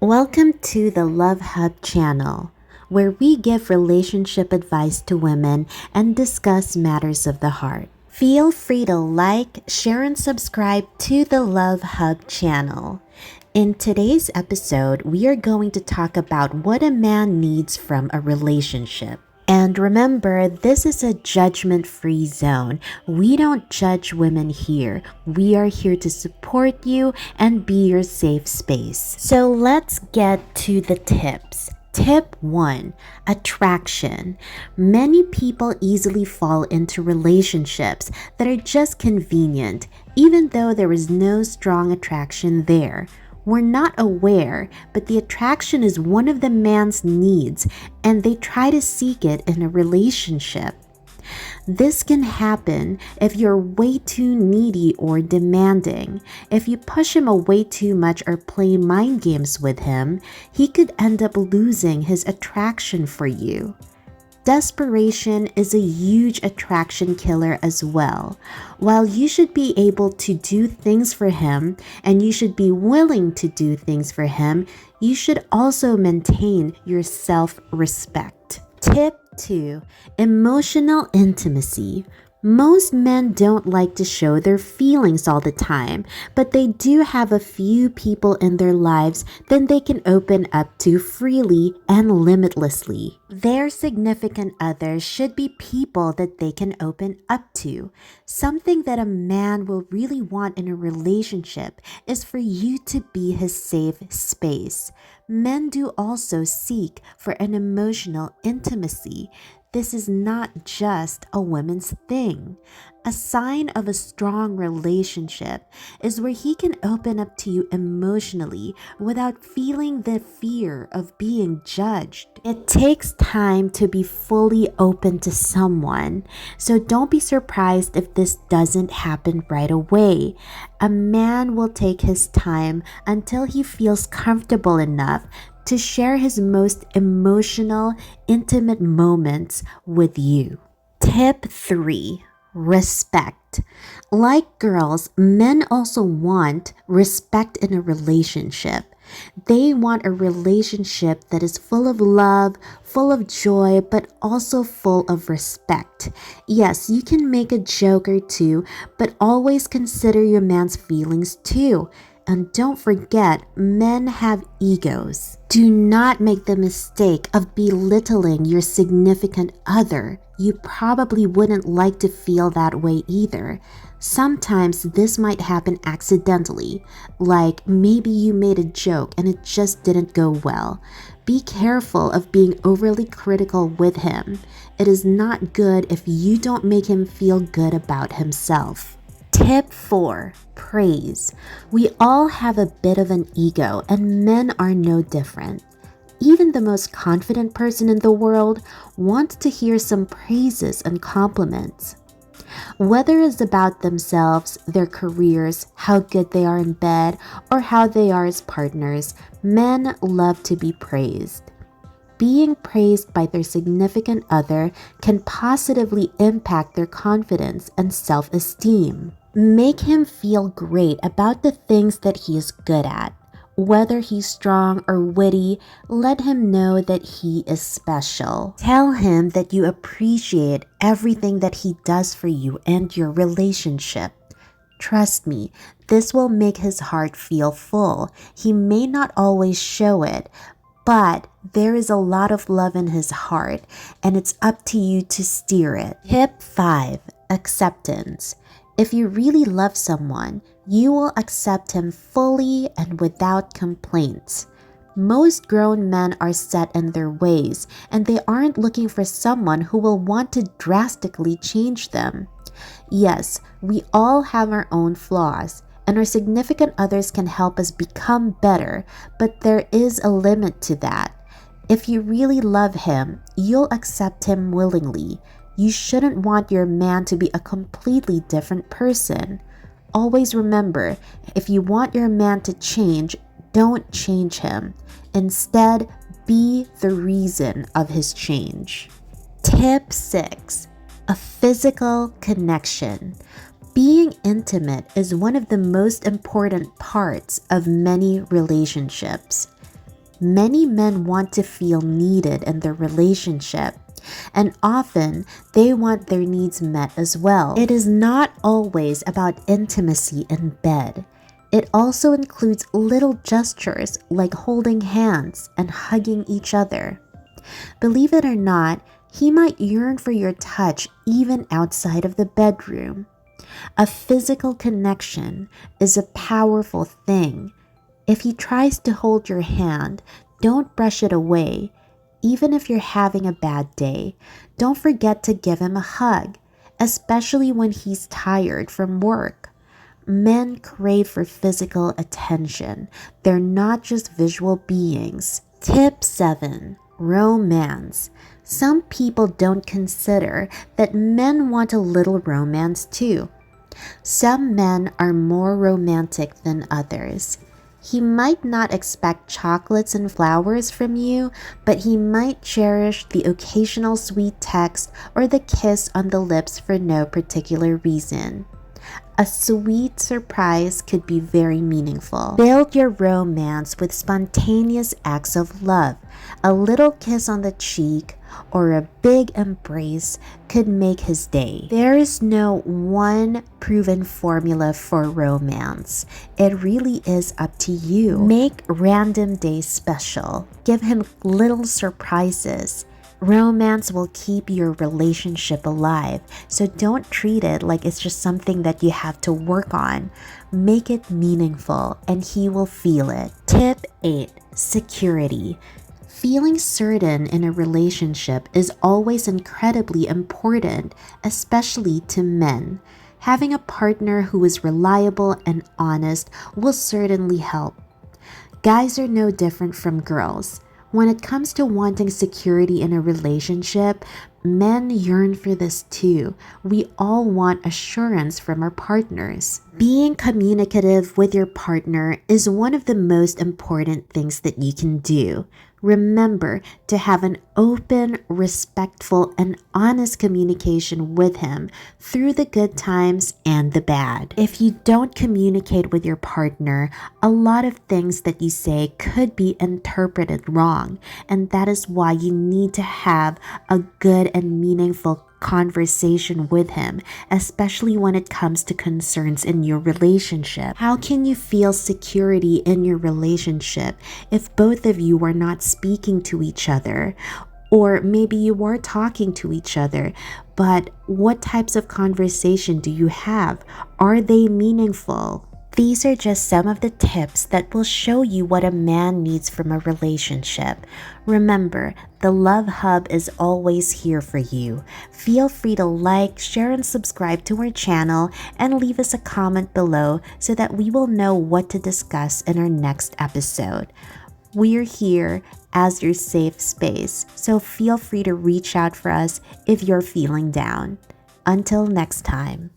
Welcome to the Love Hub channel, where we give relationship advice to women and discuss matters of the heart. Feel free to like, share, and subscribe to the Love Hub channel. In today's episode, we are going to talk about what a man needs from a relationship. And remember, this is a judgment-free zone. We don't judge women here. We are here to support you and be your safe space. So let's get to the tips. Tip 1. Attraction. Many people easily fall into relationships that are just convenient, even though there is no strong attraction there. We're not aware, but the attraction is one of the man's needs, and they try to seek it in a relationship. This can happen if you're way too needy or demanding. If you push him away too much or play mind games with him, he could end up losing his attraction for you. Desperation is a huge attraction killer as well. While you should be able to do things for him and you should be willing to do things for him, you should also maintain your self-respect. Tip 2. Emotional intimacy. Most men don't like to show their feelings all the time, but they do have a few people in their lives that they can open up to freely and limitlessly. Their significant others should be people that they can open up to. Something that a man will really want in a relationship is for you to be his safe space. Men do also seek for an emotional intimacy. This is not just a woman's thing. A sign of a strong relationship is where he can open up to you emotionally without feeling the fear of being judged. It takes time to be fully open to someone, so don't be surprised if this doesn't happen right away. A man will take his time until he feels comfortable enough to share his most emotional, intimate moments with you. Tip 3. Respect. Like girls, men also want respect in a relationship. They want a relationship that is full of love, full of joy, but also full of respect. Yes, you can make a joke or two, but always consider your man's feelings too. And don't forget, men have egos. Do not make the mistake of belittling your significant other. You probably wouldn't like to feel that way either. Sometimes this might happen accidentally, like maybe you made a joke and it just didn't go well. Be careful of being overly critical with him. It is not good if you don't make him feel good about himself. Tip 4. Praise. We all have a bit of an ego, and men are no different. Even the most confident person in the world wants to hear some praises and compliments. Whether it's about themselves, their careers, how good they are in bed, or how they are as partners, men love to be praised. Being praised by their significant other can positively impact their confidence and self-esteem. Make him feel great about the things that he is good at. Whether he's strong or witty, let him know that he is special. Tell him that you appreciate everything that he does for you and your relationship. Trust me, this will make his heart feel full. He may not always show it, but there is a lot of love in his heart, and it's up to you to steer it. Tip 5. Acceptance. If you really love someone, you will accept him fully and without complaints. Most grown men are set in their ways, and they aren't looking for someone who will want to drastically change them. Yes, we all have our own flaws, and our significant others can help us become better, but there is a limit to that. If you really love him, you'll accept him willingly. You shouldn't want your man to be a completely different person. Always remember, if you want your man to change, don't change him. Instead, be the reason of his change. Tip 6. A physical connection. Being intimate is one of the most important parts of many relationships. Many men want to feel needed in their relationship, and often they want their needs met as well. It is not always about intimacy in bed. It also includes little gestures like holding hands and hugging each other. Believe it or not, he might yearn for your touch even outside of the bedroom. A physical connection is a powerful thing. If he tries to hold your hand, don't brush it away. Even if you're having a bad day, don't forget to give him a hug, especially when he's tired from work. Men crave for physical attention. They're not just visual beings. Tip 7. Romance. Some people don't consider that men want a little romance too. Some men are more romantic than others. He might not expect chocolates and flowers from you, but he might cherish the occasional sweet text or the kiss on the lips for no particular reason. A sweet surprise could be very meaningful. Build your romance with spontaneous acts of love. A little kiss on the cheek or a big embrace could make his day. There is no one proven formula for romance. It really is up to you. Make random days special. Give him little surprises. Romance will keep your relationship alive, so don't treat it like it's just something that you have to work on. Make it meaningful, and he will feel it. Tip 8. Security. Feeling certain in a relationship is always incredibly important, especially to men. Having a partner who is reliable and honest will certainly help. Guys are no different from girls. When it comes to wanting security in a relationship, men yearn for this too. We all want assurance from our partners. Being communicative with your partner is one of the most important things that you can do. Remember to have an open, respectful, and honest communication with him through the good times and the bad. If you don't communicate with your partner, a lot of things that you say could be interpreted wrong, and that is why you need to have a good and meaningful conversation with him, especially when it comes to concerns in your relationship. How can you feel security in your relationship if both of you are not speaking to each other? Or maybe you are talking to each other, but what types of conversation do you have? Are they meaningful? These are just some of the tips that will show you what a man needs from a relationship. Remember, the Love Hub is always here for you. Feel free to like, share, and subscribe to our channel and leave us a comment below so that we will know what to discuss in our next episode. We're here as your safe space, so feel free to reach out for us if you're feeling down. Until next time.